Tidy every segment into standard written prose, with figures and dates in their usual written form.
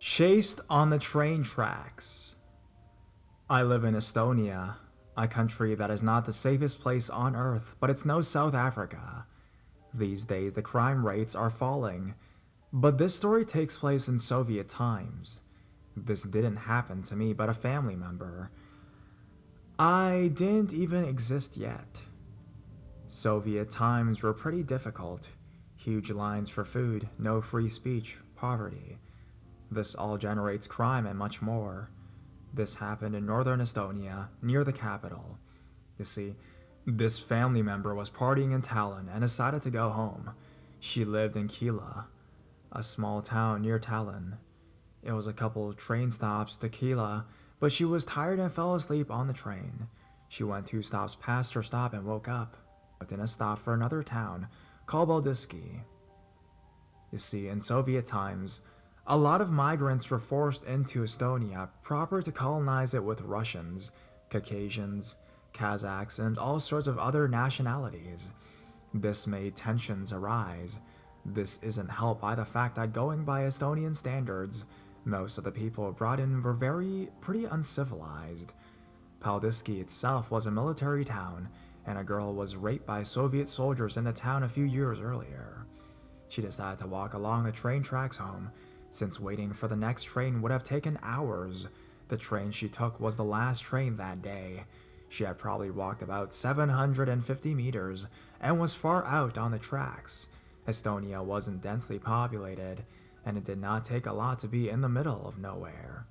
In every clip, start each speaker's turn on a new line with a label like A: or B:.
A: Chased on the train tracks. I live in Estonia, a country that is not the safest place on earth, but it's no South Africa. These days, the crime rates are falling, but this story takes place in Soviet times. This didn't happen to me, but a family member. I didn't even exist yet. Soviet times were pretty difficult. Huge lines for food, no free speech, poverty. This all generates crime and much more. This happened in northern Estonia, near the capital. You see, this family member was partying in Tallinn and decided to go home. She lived in Kila, a small town near Tallinn. It was a couple of train stops to Kila, but she was tired and fell asleep on the train. She went 2 stops past her stop and woke up, in a stop for another town called Baldiski. You see, in Soviet times, a lot of migrants were forced into Estonia proper to colonize it with Russians, Caucasians, Kazakhs, and all sorts of other nationalities. This made tensions arise. This isn't helped by the fact that, going by Estonian standards, most of the people brought in were pretty uncivilized. Paldiski itself was a military town, and a girl was raped by Soviet soldiers in the town a few years earlier. She decided to walk along the train tracks home, since waiting for the next train would have taken hours. The train she took was the last train that day. She had probably walked about 750 meters and was far out on the tracks. Estonia wasn't densely populated, and it did not take a lot to be in the middle of nowhere.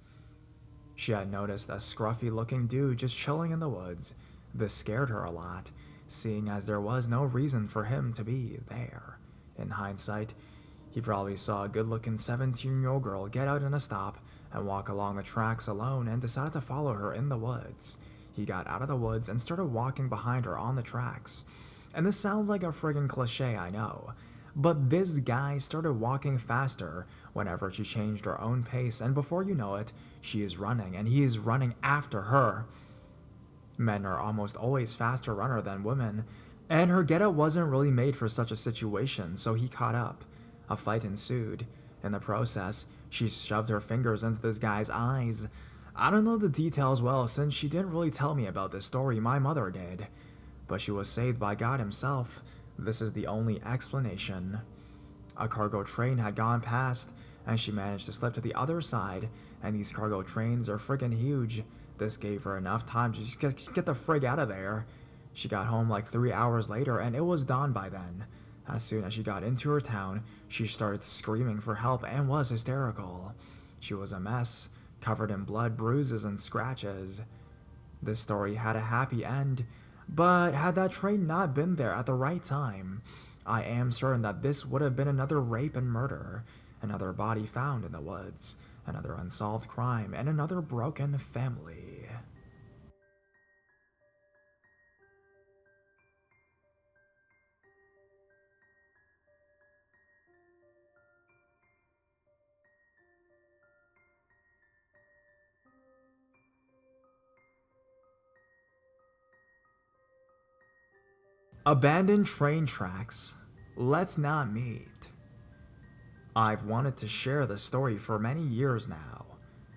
A: She had noticed a scruffy-looking dude just chilling in the woods. This scared her a lot, seeing as there was no reason for him to be there. In hindsight, he probably saw a good-looking 17-year-old girl get out in a stop and walk along the tracks alone and decided to follow her in the woods. He got out of the woods and started walking behind her on the tracks. And this sounds like a friggin' cliche, I know. But this guy started walking faster whenever she changed her own pace, and before you know it, she is running, and he is running after her. Men are almost always faster runner than women, and her getup wasn't really made for such a situation, so he caught up. A fight ensued. In the process, she shoved her fingers into this guy's eyes. I don't know the details well, since she didn't really tell me about this story, my mother did. But she was saved by God himself. This is the only explanation. A cargo train had gone past, and she managed to slip to the other side, and these cargo trains are friggin' huge. This gave her enough time to just get the frig out of there. She got home like 3 hours later, and it was dawn by then. As soon as she got into her town, she started screaming for help and was hysterical. She was a mess, covered in blood, bruises, and scratches. This story had a happy end, but had that train not been there at the right time, I am certain that this would have been another rape and murder, another body found in the woods, another unsolved crime, and another broken family. Abandoned train tracks. Let's not meet. I've wanted to share this story for many years now,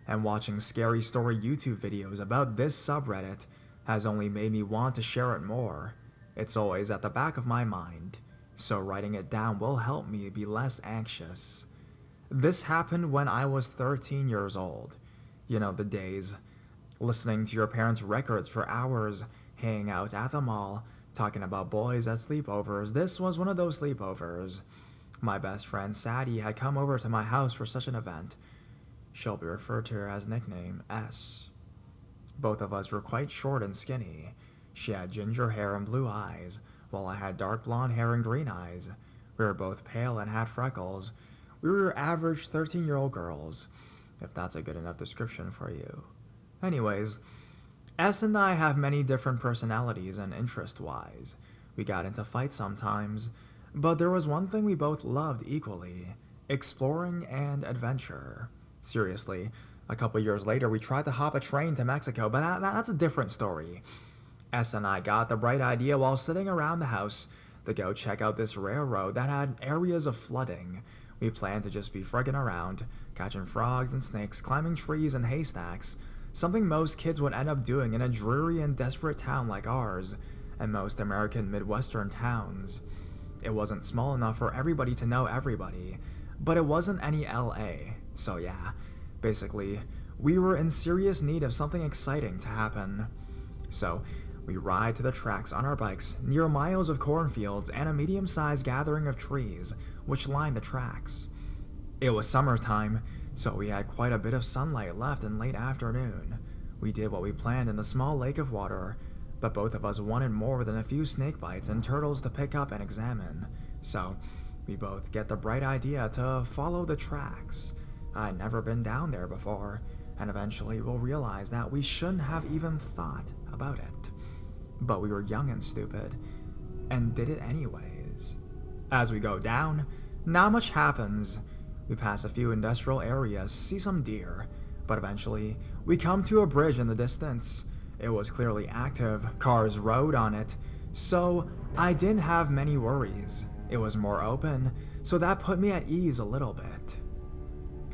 A: and watching scary story YouTube videos about this subreddit has only made me want to share it more. It's always at the back of my mind, so writing it down will help me be less anxious. This happened when I was 13 years old. You know, the days. Listening to your parents' records for hours, hanging out at the mall, talking about boys at sleepovers. This was one of those sleepovers. My best friend Sadie had come over to my house for such an event. She'll be referred to as nickname S. Both of us were quite short and skinny. She had ginger hair and blue eyes, while I had dark blonde hair and green eyes. We were both pale and had freckles. We were average 13-year-old girls, if that's a good enough description for you. Anyways, S and I have many different personalities and interest-wise. We got into fights sometimes, but there was one thing we both loved equally: exploring and adventure. Seriously, a couple years later we tried to hop a train to Mexico, but that's a different story. S and I got the bright idea while sitting around the house to go check out this railroad that had areas of flooding. We planned to just be friggin' around, catching frogs and snakes, climbing trees and haystacks, something most kids would end up doing in a dreary and desperate town like ours, and most American Midwestern towns. It wasn't small enough for everybody to know everybody, but it wasn't any LA, so yeah, basically, we were in serious need of something exciting to happen. So, we ride to the tracks on our bikes near miles of cornfields and a medium-sized gathering of trees which lined the tracks. It was summertime, so we had quite a bit of sunlight left in late afternoon. We did what we planned in the small lake of water, but both of us wanted more than a few snake bites and turtles to pick up and examine, so we both get the bright idea to follow the tracks. I'd never been down there before, and eventually we'll realize that we shouldn't have even thought about it. But we were young and stupid, and did it anyways. As we go down, not much happens. We pass a few industrial areas, see some deer, but eventually we come to a bridge in the distance. It was clearly active, cars rode on it, so I didn't have many worries. It was more open, so that put me at ease a little bit.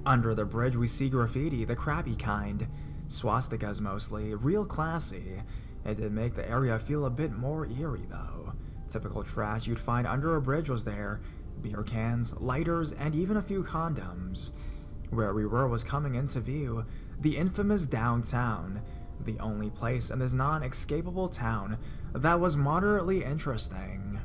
A: Under the bridge we see graffiti, the crappy kind, swastikas mostly, real classy. It did make the area feel a bit more eerie though. Typical trash you'd find under a bridge was there, beer cans, lighters, and even a few condoms. Where we were was coming into view, the infamous downtown, the only place in this non-escapable town that was moderately interesting.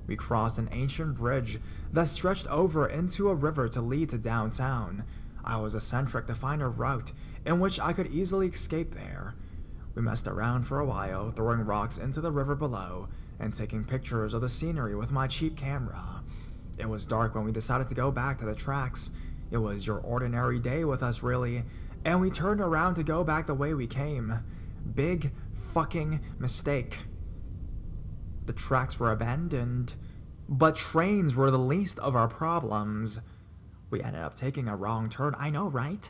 A: We crossed an ancient bridge that stretched over into a river to lead to downtown. I was eccentric to find a route in which I could easily escape there. We messed around for a while, throwing rocks into the river below and taking pictures of the scenery with my cheap camera. It was dark when we decided to go back to the tracks. It was your ordinary day with us, really, and we turned around to go back the way we came. Big fucking mistake. The tracks were abandoned, but trains were the least of our problems. We ended up taking a wrong turn, I know, right?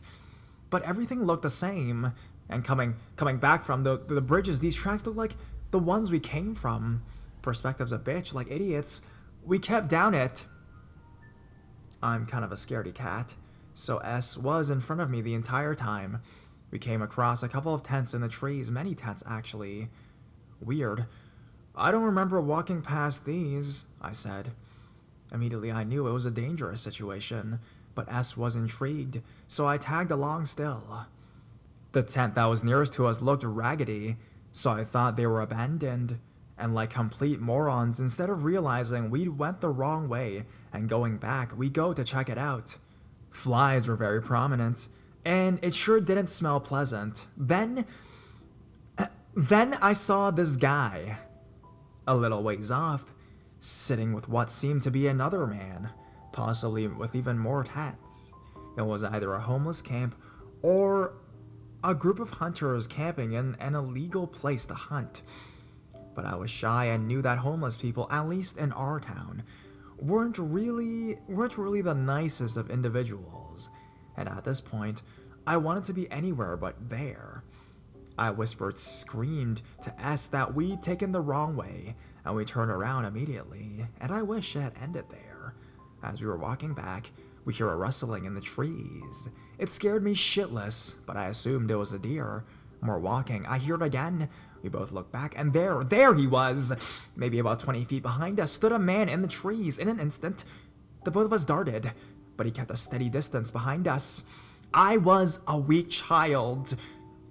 A: But everything looked the same, and coming back from the bridges, these tracks looked like the ones we came from. Perspective's a bitch, like idiots. We kept down it. I'm kind of a scaredy cat, so S was in front of me the entire time. We came across a couple of tents in the trees, many tents actually. Weird. I don't remember walking past these, I said. Immediately I knew it was a dangerous situation, but S was intrigued, so I tagged along still. The tent that was nearest to us looked raggedy, so I thought they were abandoned. And like complete morons, instead of realizing we went the wrong way and going back, we go to check it out. Flies were very prominent, and it sure didn't smell pleasant. Then I saw this guy, a little ways off, sitting with what seemed to be another man, possibly with even more tats. It was either a homeless camp or a group of hunters camping in an illegal place to hunt. But I was shy and knew that homeless people, at least in our town, weren't really the nicest of individuals. And at this point, I wanted to be anywhere but there. I whispered, screamed to S that we'd taken the wrong way, and we turned around immediately, and I wish it had ended there. As we were walking back, we hear a rustling in the trees. It scared me shitless, but I assumed it was a deer. More walking, I hear it again. We both look back, and there he was! Maybe about 20 feet behind us stood a man in the trees. In an instant, the both of us darted, but he kept a steady distance behind us. I was a weak child,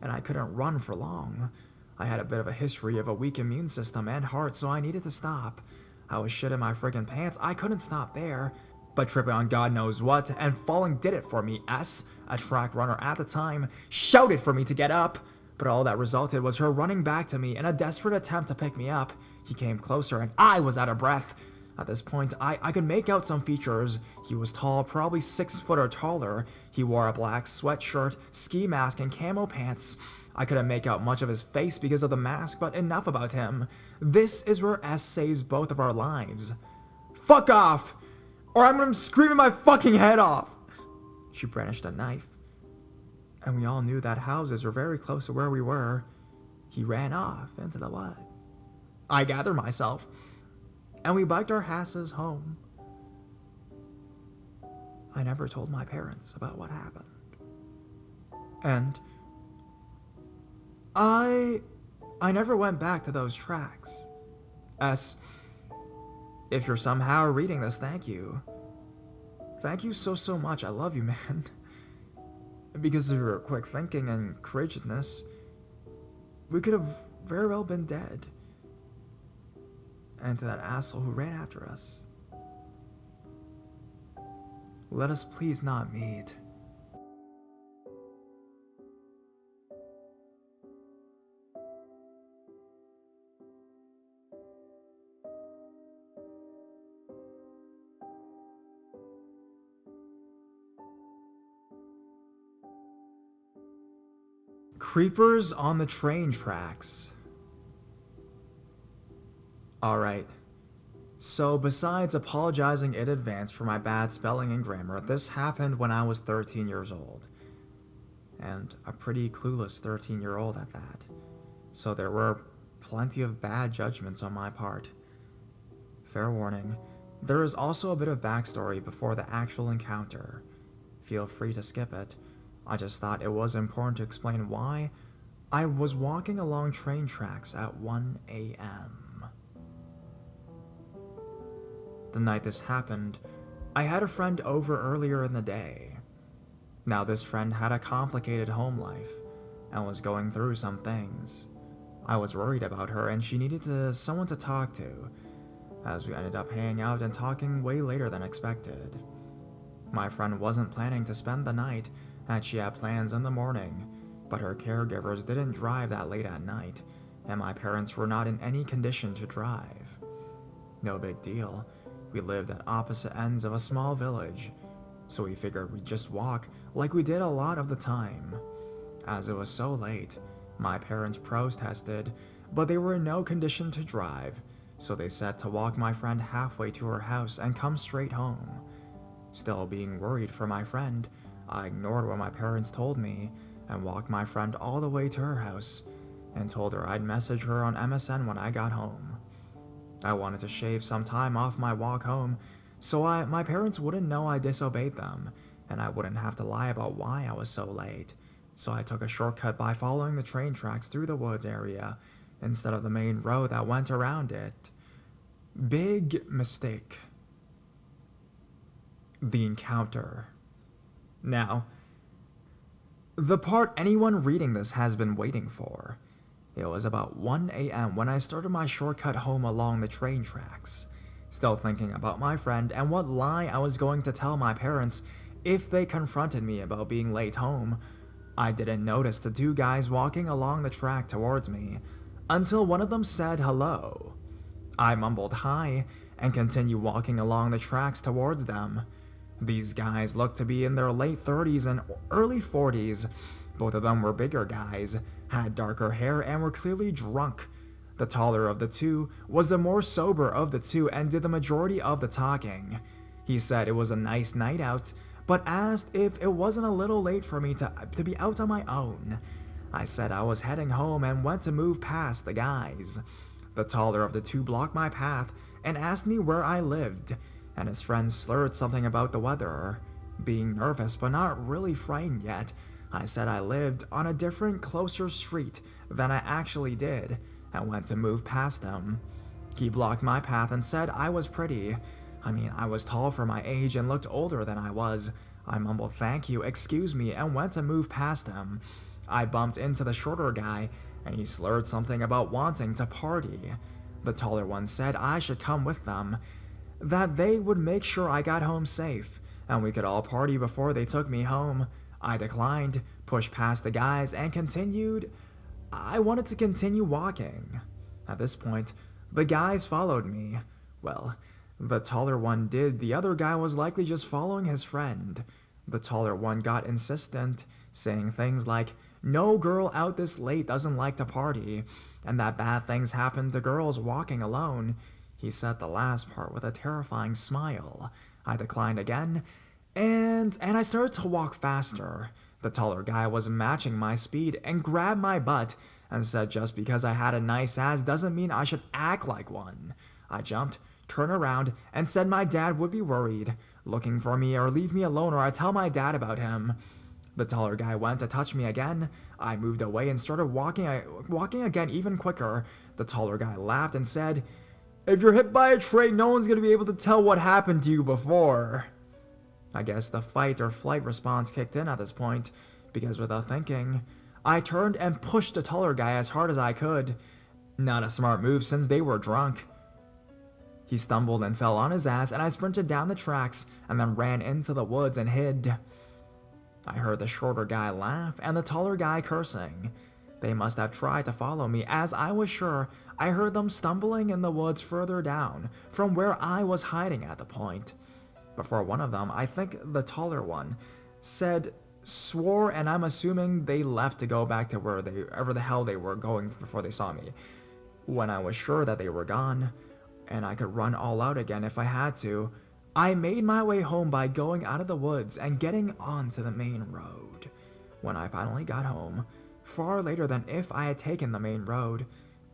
A: and I couldn't run for long. I had a bit of a history of a weak immune system and heart, so I needed to stop. I was shit in my friggin' pants. I couldn't stop there. But tripping on God knows what, and falling did it for me. S, a track runner at the time, shouted for me to get up. But all that resulted was her running back to me in a desperate attempt to pick me up. He came closer, and I was out of breath. At this point, I could make out some features. He was tall, probably 6 foot or taller. He wore a black sweatshirt, ski mask, and camo pants. I couldn't make out much of his face because of the mask, but enough about him. This is where S saves both of our lives. Fuck off! Or I'm gonna scream my fucking head off! She brandished a knife. And we all knew that houses were very close to where we were. He ran off into the woods. I gathered myself, and we biked our asses home. I never told my parents about what happened. And I never went back to those tracks. S, if you're somehow reading this, thank you. Thank you so much. I love you, man. Because of your quick thinking and courageousness, we could have very well been dead. And to that asshole who ran after us, let us please not meet. Creepers on the train tracks. Alright, so besides apologizing in advance for my bad spelling and grammar, this happened when I was 13 years old. And a pretty clueless 13-year-old at that. So there were plenty of bad judgments on my part. Fair warning, there is also a bit of backstory before the actual encounter. Feel free to skip it. I just thought it was important to explain why I was walking along train tracks at 1 a.m. The night this happened, I had a friend over earlier in the day. Now this friend had a complicated home life and was going through some things. I was worried about her and she needed someone to talk to, as we ended up hanging out and talking way later than expected. My friend wasn't planning to spend the night, and she had plans in the morning, but her caregivers didn't drive that late at night, and my parents were not in any condition to drive. No big deal. We lived at opposite ends of a small village, so we figured we'd just walk like we did a lot of the time. As it was so late, my parents protested, but they were in no condition to drive, so they said to walk my friend halfway to her house and come straight home. Still being worried for my friend, I ignored what my parents told me and walked my friend all the way to her house and told her I'd message her on MSN when I got home. I wanted to shave some time off my walk home so my parents wouldn't know I disobeyed them and I wouldn't have to lie about why I was so late. So I took a shortcut by following the train tracks through the woods area instead of the main road that went around it. Big mistake. The encounter. Now, the part anyone reading this has been waiting for. It was about 1 a.m. when I started my shortcut home along the train tracks, still thinking about my friend and what lie I was going to tell my parents if they confronted me about being late home. I didn't notice the two guys walking along the track towards me until one of them said hello. I mumbled hi and continued walking along the tracks towards them. These guys looked to be in their late 30s and early 40s. Both of them were bigger guys, had darker hair, and were clearly drunk. The taller of the two was the more sober of the two and did the majority of the talking. He said it was a nice night out, but asked if it wasn't a little late for me to be out on my own. I said I was heading home and went to move past the guys. The taller of the two blocked my path and asked me where I lived, and his friend slurred something about the weather. Being nervous but not really frightened yet, I said I lived on a different, closer street than I actually did, and went to move past him. He blocked my path and said I was pretty. I was tall for my age and looked older than I was. I mumbled thank you, excuse me, and went to move past him. I bumped into the shorter guy, and he slurred something about wanting to party. The taller one said I should come with them, that they would make sure I got home safe, and we could all party before they took me home. I declined, pushed past the guys, and continued. I wanted to continue walking. At this point, the guys followed me. Well, the taller one did. The other guy was likely just following his friend. The taller one got insistent, saying things like, "No girl out this late doesn't like to party, and that bad things happen to girls walking alone." He said the last part with a terrifying smile. I declined again, and I started to walk faster. The taller guy was matching my speed and grabbed my butt and said just because I had a nice ass doesn't mean I should act like one. I jumped, turned around, and said my dad would be worried. looking for me or leave me alone or I tell my dad about him. The taller guy went to touch me again. I moved away and started walking again even quicker. The taller guy laughed and said, "If you're hit by a train, no one's going to be able to tell what happened to you before." I guess the fight or flight response kicked in at this point, because without thinking, I turned and pushed the taller guy as hard as I could. Not a smart move since they were drunk. He stumbled and fell on his ass, and I sprinted down the tracks and then ran into the woods and hid. I heard the shorter guy laugh and the taller guy cursing. They must have tried to follow me, as I was sure I heard them stumbling in the woods further down from where I was hiding at the point. Before one of them, I think the taller one, swore, and I'm assuming they left to go back to wherever the hell they were going before they saw me. When I was sure that they were gone, and I could run all out again if I had to, I made my way home by going out of the woods and getting onto the main road. When I finally got home, far later than if I had taken the main road,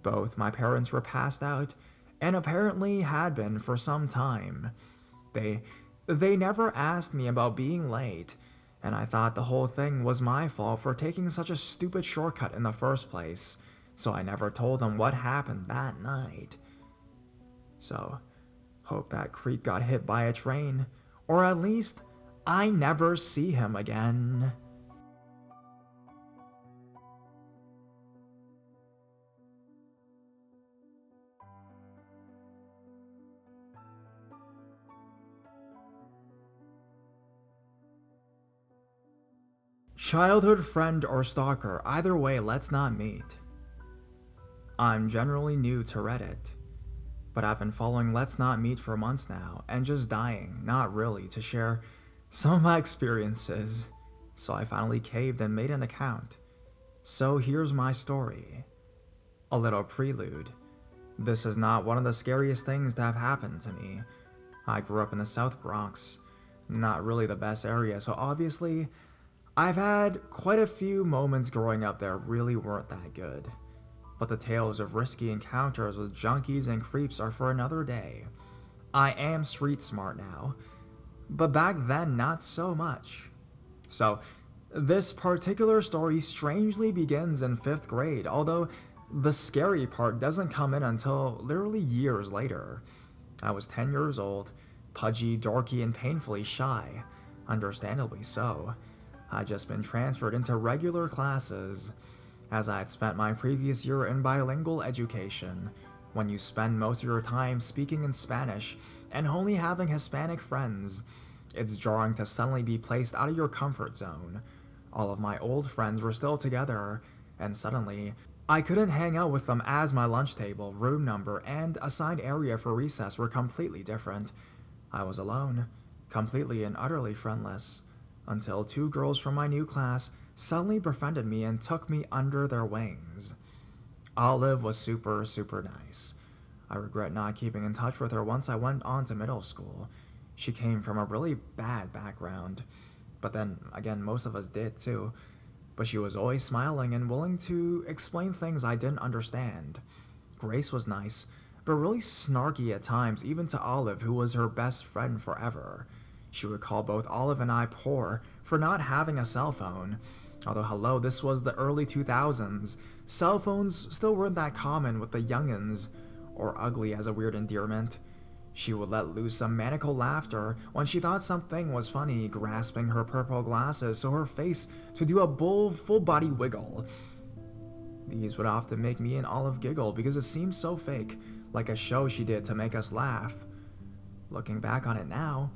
A: both my parents were passed out, and apparently had been for some time. They never asked me about being late, and I thought the whole thing was my fault for taking such a stupid shortcut in the first place, so I never told them what happened that night. So, hope that creep got hit by a train, or at least I never see him again. Childhood friend or stalker, either way, let's not meet. I'm generally new to Reddit, but I've been following Let's Not Meet for months now, and just dying, not really, to share some of my experiences, so I finally caved and made an account. So here's my story. A little prelude. This is not one of the scariest things to have happened to me. I grew up in the South Bronx, not really the best area, so obviously, I've had quite a few moments growing up that really weren't that good. But the tales of risky encounters with junkies and creeps are for another day. I am street smart now, but back then not so much. So, this particular story strangely begins in 5th grade, although the scary part doesn't come in until literally years later. I was 10 years old, pudgy, dorky, and painfully shy, understandably so. I'd just been transferred into regular classes, as I had spent my previous year in bilingual education. When you spend most of your time speaking in Spanish and only having Hispanic friends, it's jarring to suddenly be placed out of your comfort zone. All of my old friends were still together, and suddenly, I couldn't hang out with them as my lunch table, room number, and assigned area for recess were completely different. I was alone, completely and utterly friendless, until 2 girls from my new class suddenly befriended me and took me under their wings. Olive was super nice. I regret not keeping in touch with her once I went on to middle school. She came from a really bad background, but then again, most of us did too. But she was always smiling and willing to explain things I didn't understand. Grace was nice, but really snarky at times, even to Olive, who was her best friend forever. She would call both Olive and I poor for not having a cell phone. Although hello, this was the early 2000s. Cell phones still weren't that common with the youngins, or ugly as a weird endearment. She would let loose some maniacal laughter when she thought something was funny, grasping her purple glasses so her face to do a full body wiggle. These would often make me and Olive giggle because it seemed so fake, like a show she did to make us laugh. Looking back on it now,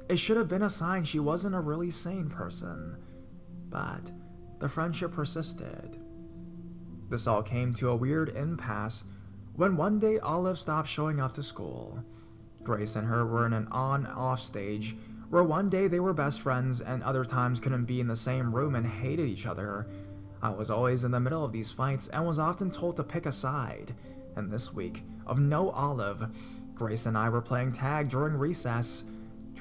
A: it should have been a sign she wasn't a really sane person. But the friendship persisted. This all came to a weird impasse when one day Olive stopped showing up to school. Grace and her were in an on-off stage where one day they were best friends and other times couldn't be in the same room and hated each other. I was always in the middle of these fights and was often told to pick a side. And this week, of no Olive, Grace and I were playing tag during recess.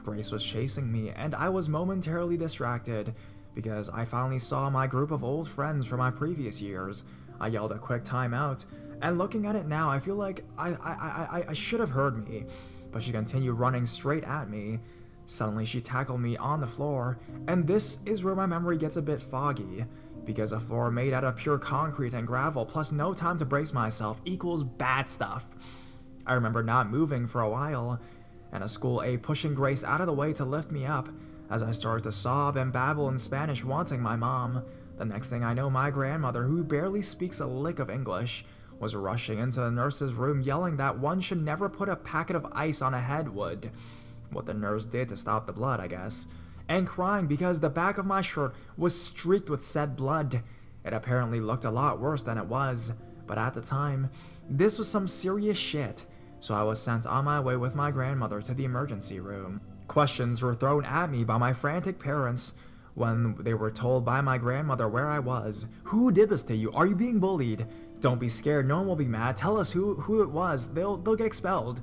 A: Grace was chasing me, and I was momentarily distracted because I finally saw my group of old friends from my previous years. I yelled a quick timeout, and looking at it now, I feel like I should have heard me, but she continued running straight at me. Suddenly she tackled me on the floor, and this is where my memory gets a bit foggy, because a floor made out of pure concrete and gravel plus no time to brace myself equals bad stuff. I remember not moving for a while, and a school aide pushing Grace out of the way to lift me up as I started to sob and babble in Spanish wanting my mom. The next thing I know, my grandmother, who barely speaks a lick of English, was rushing into the nurse's room yelling that one should never put a packet of ice on a head would. What the nurse did to stop the blood, I guess. And crying because the back of my shirt was streaked with said blood. It apparently looked a lot worse than it was, but at the time, this was some serious shit, so I was sent on my way with my grandmother to the emergency room. Questions were thrown at me by my frantic parents when they were told by my grandmother where I was. Who did this to you? Are you being bullied? Don't be scared, no one will be mad. Tell us who it was. They'll get expelled.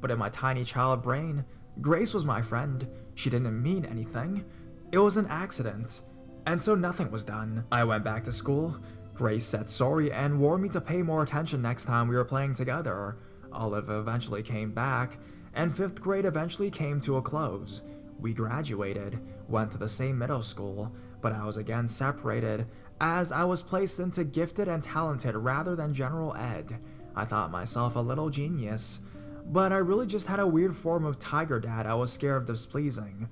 A: But in my tiny child brain, Grace was my friend. She didn't mean anything. It was an accident. And so nothing was done. I went back to school. Grace said sorry and warned me to pay more attention next time we were playing together. Olive eventually came back, and 5th grade eventually came to a close. We graduated, went to the same middle school, but I was again separated as I was placed into gifted and talented rather than general ed. I thought myself a little genius, but I really just had a weird form of tiger dad I was scared of displeasing.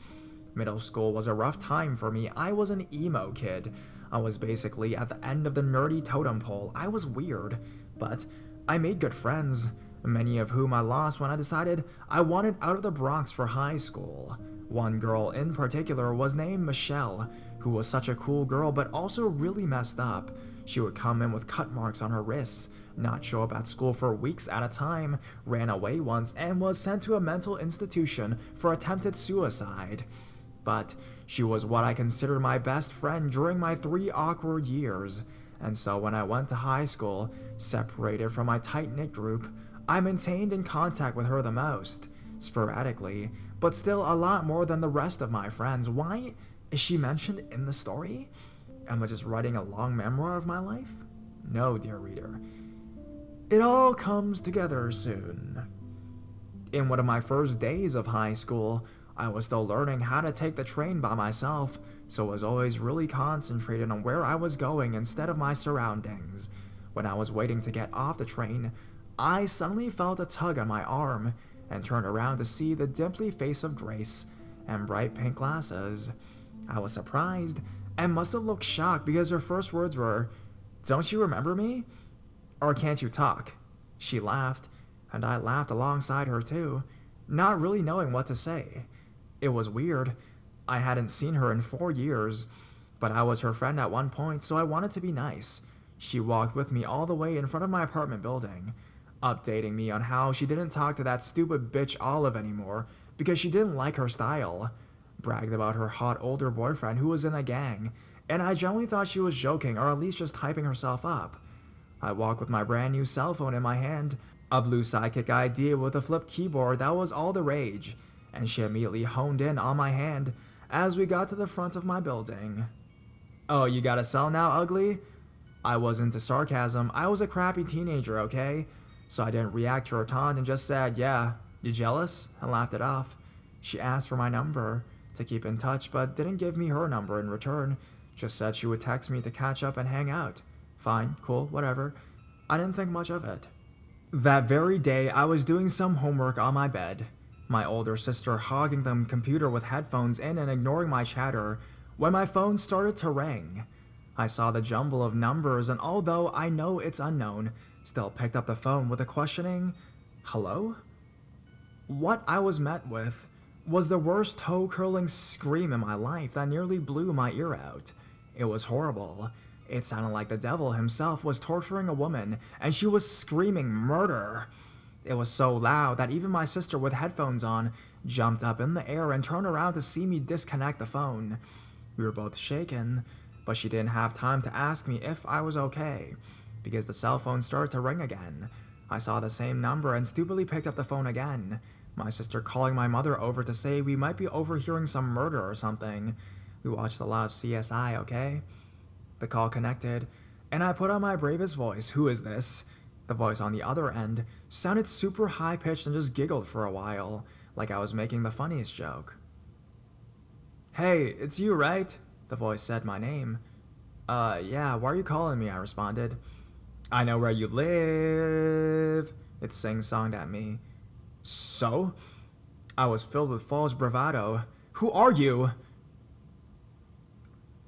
A: Middle school was a rough time for me. I was an emo kid. I was basically at the end of the nerdy totem pole. I was weird, but I made good friends, many of whom I lost when I decided I wanted out of the Bronx for high school. One girl in particular was named Michelle, who was such a cool girl but also really messed up. She would come in with cut marks on her wrists, not show up at school for weeks at a time, ran away once, and was sent to a mental institution for attempted suicide. But she was what I considered my best friend during my 3 awkward years, and so when I went to high school, separated from my tight-knit group, I maintained in contact with her the most, sporadically, but still a lot more than the rest of my friends. Why is she mentioned in the story? Am I just writing a long memoir of my life? No, dear reader. It all comes together soon. In one of my first days of high school, I was still learning how to take the train by myself, so was always really concentrated on where I was going instead of my surroundings. When I was waiting to get off the train, I suddenly felt a tug on my arm and turned around to see the dimply face of Grace and bright pink glasses. I was surprised and must have looked shocked because her first words were, "Don't you remember me? Or can't you talk?" She laughed, and I laughed alongside her too, not really knowing what to say. It was weird. I hadn't seen her in 4 years, but I was her friend at one point, so I wanted to be nice. She walked with me all the way in front of my apartment building, updating me on how she didn't talk to that stupid bitch Olive anymore because she didn't like her style, bragged about her hot older boyfriend who was in a gang, and I generally thought she was joking or at least just hyping herself up. I walked with my brand new cell phone in my hand, a blue Sidekick idea with a flip keyboard that was all the rage, and she immediately honed in on my hand as we got to the front of my building. "Oh, you got a cell now, ugly?" I wasn't into sarcasm. I was a crappy teenager, okay? So I didn't react to her taunt and just said, "Yeah, you jealous?" and laughed it off. She asked for my number to keep in touch, but didn't give me her number in return. Just said she would text me to catch up and hang out. Fine, cool, whatever. I didn't think much of it. That very day, I was doing some homework on my bed, my older sister hogging the computer with headphones in and ignoring my chatter, when my phone started to ring. I saw the jumble of numbers, and although I know it's unknown, still picked up the phone with a questioning, "Hello?" What I was met with was the worst toe-curling scream in my life that nearly blew my ear out. It was horrible. It sounded like the devil himself was torturing a woman, and she was screaming murder. It was so loud that even my sister with headphones on jumped up in the air and turned around to see me disconnect the phone. We were both shaken, but she didn't have time to ask me if I was okay, because the cell phone started to ring again. I saw the same number and stupidly picked up the phone again. My sister calling my mother over to say we might be overhearing some murder or something. We watched a lot of CSI, okay? The call connected, and I put on my bravest voice, "Who is this?" The voice on the other end sounded super high-pitched and just giggled for a while, like I was making the funniest joke. Hey, it's you, right? The voice said my name. Yeah, why are you calling me? I responded. I know where you live. It sing-songed at me. So? I was filled with false bravado. Who are you?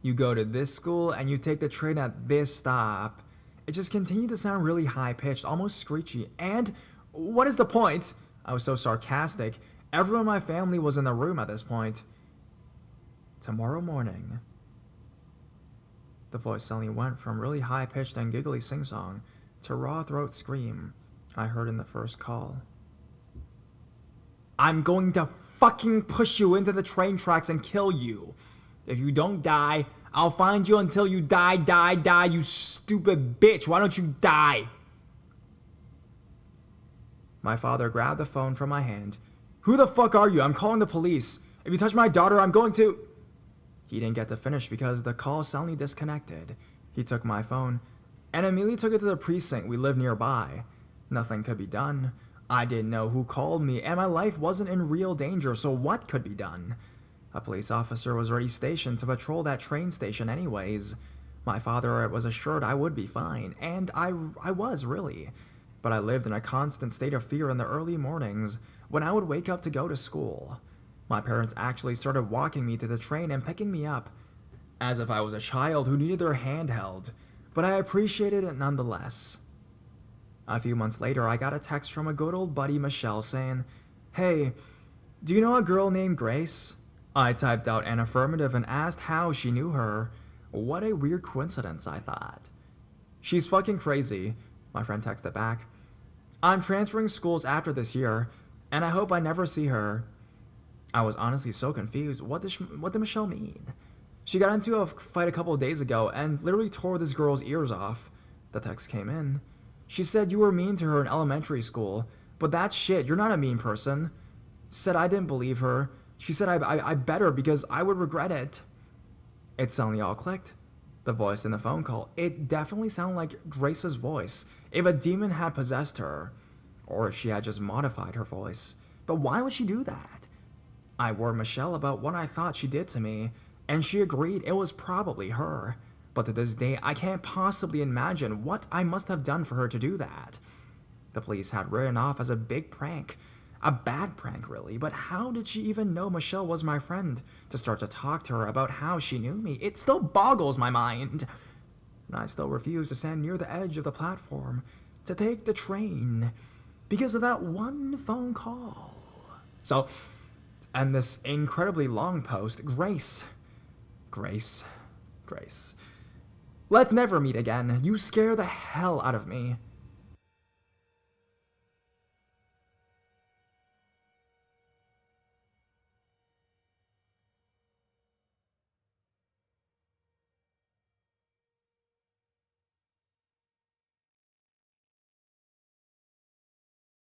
A: You go to this school and you take the train at this stop. It just continued to sound really high-pitched, almost screechy. And what is the point? I was so sarcastic. Everyone in my family was in the room at this point. Tomorrow morning. The voice suddenly went from really high-pitched and giggly sing-song to raw throat scream I heard in the first call. I'm going to fucking push you into the train tracks and kill you. If you don't die, I'll find you until you die, you stupid bitch. Why don't you die? My father grabbed the phone from my hand. Who the fuck are you? I'm calling the police. If you touch my daughter, I'm going to... He didn't get to finish because the call suddenly disconnected. He took my phone and immediately took it to the precinct we lived nearby. Nothing could be done. I didn't know who called me, and my life wasn't in real danger, so what could be done? A police officer was already stationed to patrol that train station anyways. My father was assured I would be fine, and I was, really. But I lived in a constant state of fear in the early mornings when I would wake up to go to school. My parents actually started walking me to the train and picking me up, as if I was a child who needed their hand held, but I appreciated it nonetheless. A few months later, I got a text from a good old buddy Michelle saying, "Hey, do you know a girl named Grace?" I typed out an affirmative and asked how she knew her. What a weird coincidence, I thought. "She's fucking crazy," my friend texted back. "I'm transferring schools after this year, and I hope I never see her." I was honestly so confused. What did Michelle mean? She got into a fight a couple of days ago and literally tore this girl's ears off. The text came in. She said you were mean to her in elementary school, but that's shit, you're not a mean person. Said I didn't believe her. She said I better because I would regret it. It suddenly all clicked. The voice in the phone call. It definitely sounded like Grace's voice, if a demon had possessed her, or if she had just modified her voice. But why would she do that? I warned Michelle about what I thought she did to me, and she agreed it was probably her. But to this day, I can't possibly imagine what I must have done for her to do that. The police had written off as a big prank. A bad prank, really, but how did she even know Michelle was my friend to start to talk to her about how she knew me? It still boggles my mind. And I still refuse to stand near the edge of the platform to take the train because of that one phone call. So, and this incredibly long post, Grace. Let's never meet again. You scare the hell out of me.